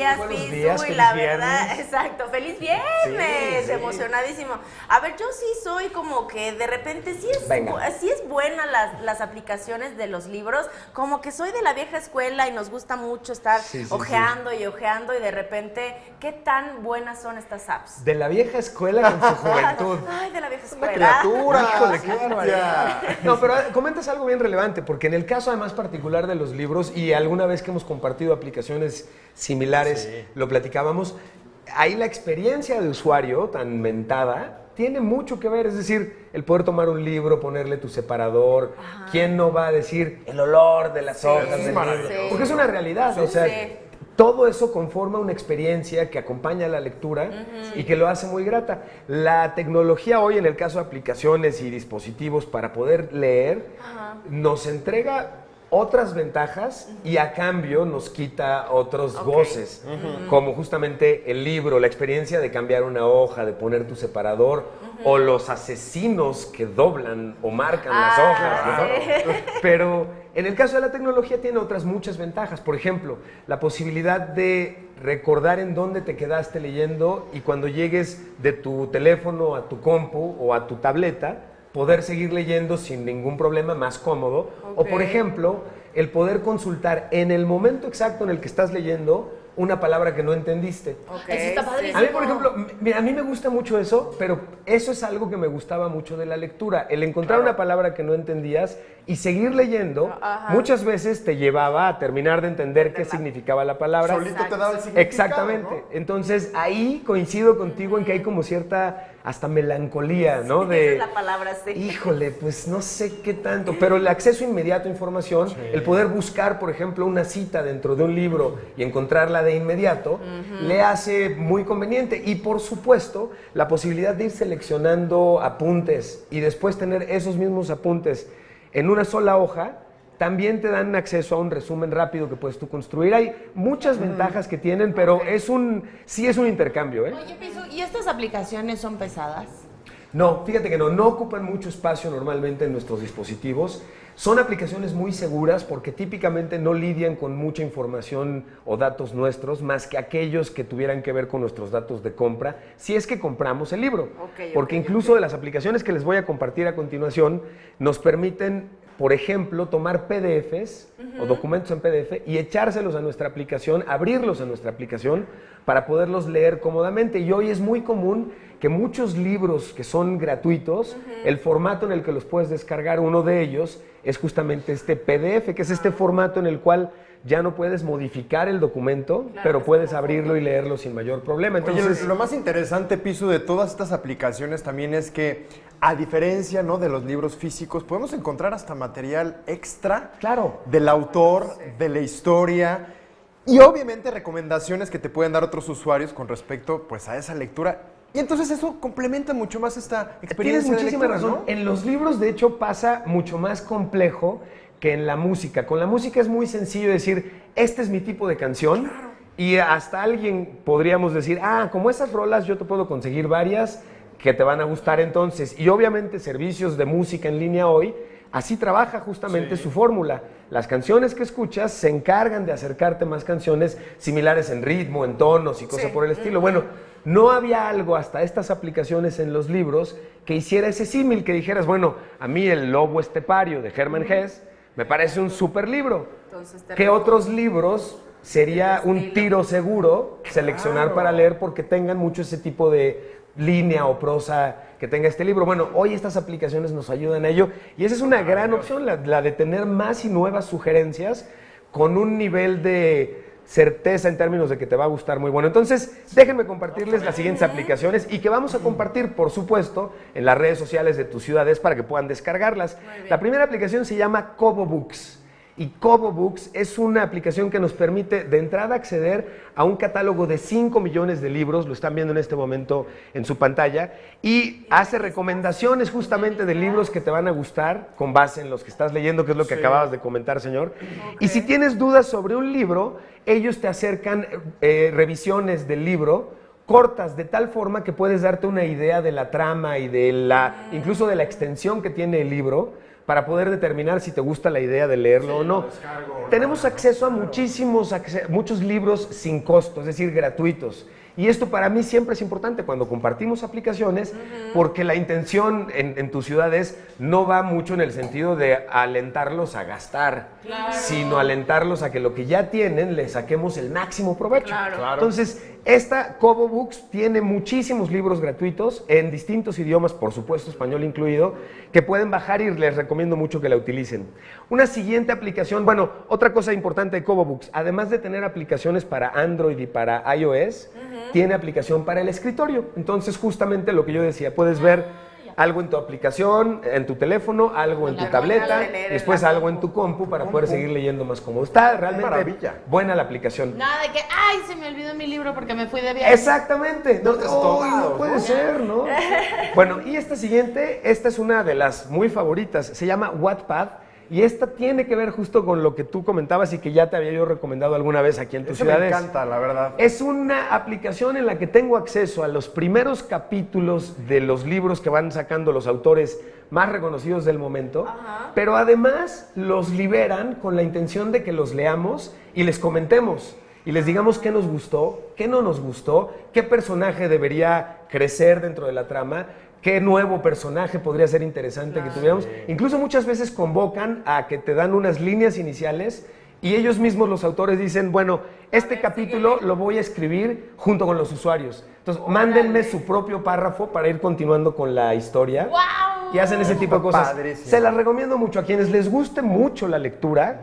días, Buenos Pisu, días, y feliz la viernes. verdad, exacto, feliz viernes, Sí. emocionadísimo. A ver, yo sí soy como que de repente sí es buena las aplicaciones de los libros, como que soy de la vieja escuela y nos gusta mucho estar ojeando y ojeando, y de repente, ¿qué tan buenas son estas apps? De la vieja escuela con su juventud. Ay, de la vieja Una escuela. criatura. Híjole, qué barbaridad. No, pero comentas algo bien relevante, porque en el caso además particular de los libros, y alguna vez que hemos compartido aplicaciones similares, lo platicábamos, ahí la experiencia de usuario tan mentada tiene mucho que ver, es decir, el poder tomar un libro, ponerle tu separador, ¿quién no va a decir el olor de las hojas del libro? Porque es una realidad, o sea, todo eso conforma una experiencia que acompaña a la lectura y que lo hace muy grata. La tecnología hoy, en el caso de aplicaciones y dispositivos para poder leer, nos entrega otras ventajas y a cambio nos quita otros goces, como justamente el libro, la experiencia de cambiar una hoja, de poner tu separador, o los asesinos que doblan o marcan las hojas, ¿no? Pero en el caso de la tecnología tiene otras muchas ventajas. Por ejemplo, la posibilidad de recordar en dónde te quedaste leyendo y cuando llegues de tu teléfono a tu compu o a tu tableta, poder seguir leyendo sin ningún problema, más cómodo. O por ejemplo, el poder consultar en el momento exacto en el que estás leyendo una palabra que no entendiste. Eso está padrísimo. A mí, por ejemplo, mira, a mí me gusta mucho eso, pero eso es algo que me gustaba mucho de la lectura. El encontrar una palabra que no entendías y seguir leyendo, muchas veces te llevaba a terminar de entender qué significaba la palabra. Solito te daba el significado, Exactamente. ¿no? Entonces, ahí coincido contigo en que hay como cierta hasta melancolía, ¿no? Esa es la palabra, sí. Híjole, pues no sé qué tanto, pero el acceso inmediato a información, el poder buscar, por ejemplo, una cita dentro de un libro y encontrarla de inmediato, le hace muy conveniente. Y por supuesto, la posibilidad de ir seleccionando apuntes y después tener esos mismos apuntes en una sola hoja, también te dan acceso a un resumen rápido que puedes tú construir. Hay muchas ventajas que tienen, pero sí es un intercambio, ¿eh? Oye, Pisu, ¿y estas aplicaciones son pesadas? No, fíjate que no ocupan mucho espacio normalmente en nuestros dispositivos. Son aplicaciones muy seguras porque típicamente no lidian con mucha información o datos nuestros, más que aquellos que tuvieran que ver con nuestros datos de compra, si es que compramos el libro. Porque incluso de las aplicaciones que les voy a compartir a continuación, nos permiten, por ejemplo, tomar PDFs o documentos en PDF y echárselos a nuestra aplicación, abrirlos a nuestra aplicación para poderlos leer cómodamente. Y hoy es muy común que muchos libros que son gratuitos, el formato en el que los puedes descargar, uno de ellos es justamente este PDF, que es este formato en el cual ya no puedes modificar el documento, pero puedes abrirlo y leerlo sin mayor problema. Entonces, oye, lo más interesante, Pisu, de todas estas aplicaciones también es que, a diferencia, ¿no?, de los libros físicos, podemos encontrar hasta material extra del autor, de la historia, y obviamente recomendaciones que te pueden dar otros usuarios con respecto, pues, a esa lectura. Y entonces eso complementa mucho más esta experiencia. Tienes muchísima de lectura, razón. ¿no? En los libros, de hecho, pasa mucho más complejo que en la música. Con la música es muy sencillo decir, este es mi tipo de canción, y hasta alguien podríamos decir, como esas rolas yo te puedo conseguir varias que te van a gustar entonces. Y obviamente servicios de música en línea hoy, así trabaja justamente su fórmula. Las canciones que escuchas se encargan de acercarte más canciones similares en ritmo, en tonos y cosas por el estilo. Bueno, no había algo hasta estas aplicaciones en los libros que hiciera ese símil, que dijeras, bueno, a mí El Lobo Estepario de Hermann Hesse me parece un súper libro. ¿Qué otros libros sería un tiro seguro seleccionar para leer porque tengan mucho ese tipo de línea o prosa que tenga este libro? Bueno, hoy estas aplicaciones nos ayudan a ello y esa es una gran opción, la de tener más y nuevas sugerencias con un nivel de certeza en términos de que te va a gustar muy bueno. Entonces, déjenme compartirles las siguientes aplicaciones y que vamos a compartir, por supuesto, en las redes sociales de tus ciudades para que puedan descargarlas. La primera aplicación se llama Kobo Books. Y Kobo Books es una aplicación que nos permite de entrada acceder a un catálogo de 5 millones de libros, lo están viendo en este momento en su pantalla, y hace recomendaciones justamente de libros que te van a gustar con base en los que estás leyendo, que es lo que acababas de comentar, señor. Y si tienes dudas sobre un libro, ellos te acercan revisiones del libro cortas de tal forma que puedes darte una idea de la trama y incluso de la extensión que tiene el libro para poder determinar si te gusta la idea de leerlo o no. Tenemos acceso a muchos libros sin costo, es decir, gratuitos. Y esto para mí siempre es importante cuando compartimos aplicaciones, porque la intención en tu ciudad no va mucho en el sentido de alentarlos a gastar, sino alentarlos a que lo que ya tienen le saquemos el máximo provecho. Entonces, esta Kobo Books tiene muchísimos libros gratuitos en distintos idiomas, por supuesto español incluido, que pueden bajar y les recomiendo mucho que la utilicen. Una siguiente aplicación, bueno, otra cosa importante de Kobo Books, además de tener aplicaciones para Android y para iOS, tiene aplicación para el escritorio. Entonces, justamente lo que yo decía, puedes ver algo en tu aplicación, en tu teléfono, algo en tu tableta, después algo en tu compu para poder seguir leyendo más cómodo. Está realmente buena la aplicación. Nada de que, ay, se me olvidó mi libro porque me fui de viaje. Exactamente. No puede ser, ¿no? Bueno, y esta siguiente, esta es una de las muy favoritas, se llama Wattpad. Y esta tiene que ver justo con lo que tú comentabas y que ya te había yo recomendado alguna vez aquí en tus ciudades. Me encanta, la verdad. Es una aplicación en la que tengo acceso a los primeros capítulos de los libros que van sacando los autores más reconocidos del momento, pero además los liberan con la intención de que los leamos y les comentemos. Y les digamos qué nos gustó, qué no nos gustó, qué personaje debería crecer dentro de la trama, qué nuevo personaje podría ser interesante que tuviéramos. Incluso muchas veces convocan a que te dan unas líneas iniciales y ellos mismos, los autores, dicen, bueno, este capítulo lo voy a escribir junto con los usuarios. Entonces, mándenme su propio párrafo para ir continuando con la historia. ¡Wow! Y hacen ese tipo de cosas. Padrísimo. Se las recomiendo mucho a quienes les guste mucho la lectura.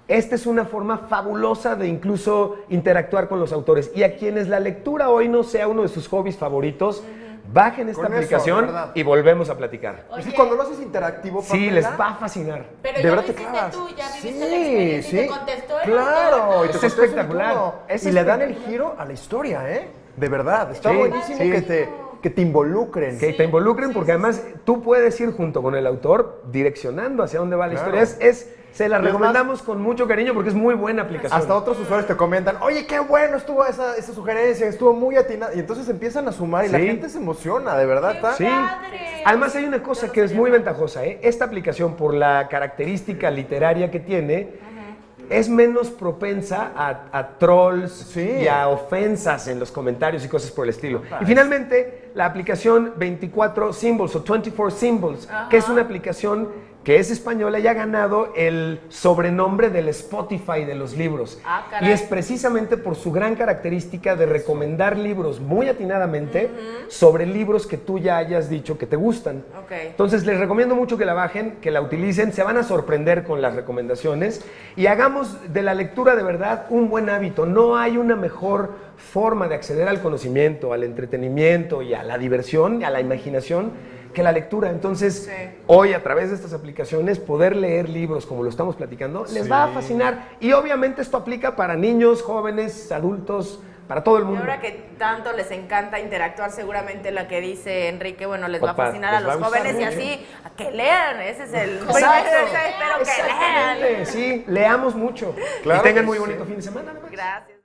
Esta es una forma fabulosa de incluso interactuar con los autores. Y a quienes la lectura hoy no sea uno de sus hobbies favoritos, bajen esta aplicación y volvemos a platicar. Oye, sí, cuando lo haces interactivo, sí, les va a fascinar. Pero de ya verdad lo te hiciste clavas. tú, ya viviste la experiencia y te contestó. Claro, y te es contesta espectacular. todo. Es y le dan el espectacular. giro a la historia, ¿eh? De verdad, está Sí, buenísimo sí. que te involucren. Que te involucren porque además tú puedes ir junto con el autor direccionando hacia dónde va la historia. Se la recomendamos con mucho cariño porque es muy buena aplicación. Hasta otros usuarios te comentan, oye, qué bueno estuvo esa sugerencia, estuvo muy atinada. Y entonces empiezan a sumar y la gente se emociona, de verdad. ¡Qué Está... padre! Además hay una cosa que es muy ventajosa, ¿eh? Esta aplicación, por la característica literaria que tiene, es menos propensa a trolls y a ofensas en los comentarios y cosas por el estilo. Y finalmente, la aplicación 24 Symbols o 24 Symbols, que es una aplicación que es española y ha ganado el sobrenombre del Spotify de los libros. Y es precisamente por su gran característica de recomendar libros muy atinadamente sobre libros que tú ya hayas dicho que te gustan. Entonces les recomiendo mucho que la bajen, que la utilicen, se van a sorprender con las recomendaciones y hagamos de la lectura de verdad un buen hábito. No hay una mejor forma de acceder al conocimiento, al entretenimiento y a la diversión, y a la imaginación, que la lectura. Entonces, hoy a través de estas aplicaciones, poder leer libros como lo estamos platicando, les va a fascinar. Y obviamente esto aplica para niños, jóvenes, adultos, para todo el mundo. Y ahora que tanto les encanta interactuar, seguramente la que dice Enrique, bueno, les va a Papá, fascinar a les va los a gustar jóvenes y mucho. así, a que lean, ese es el... Exacto. Espero que lean. Sí, leamos mucho. Claro y tengan que muy sí. bonito fin de semana. Gracias.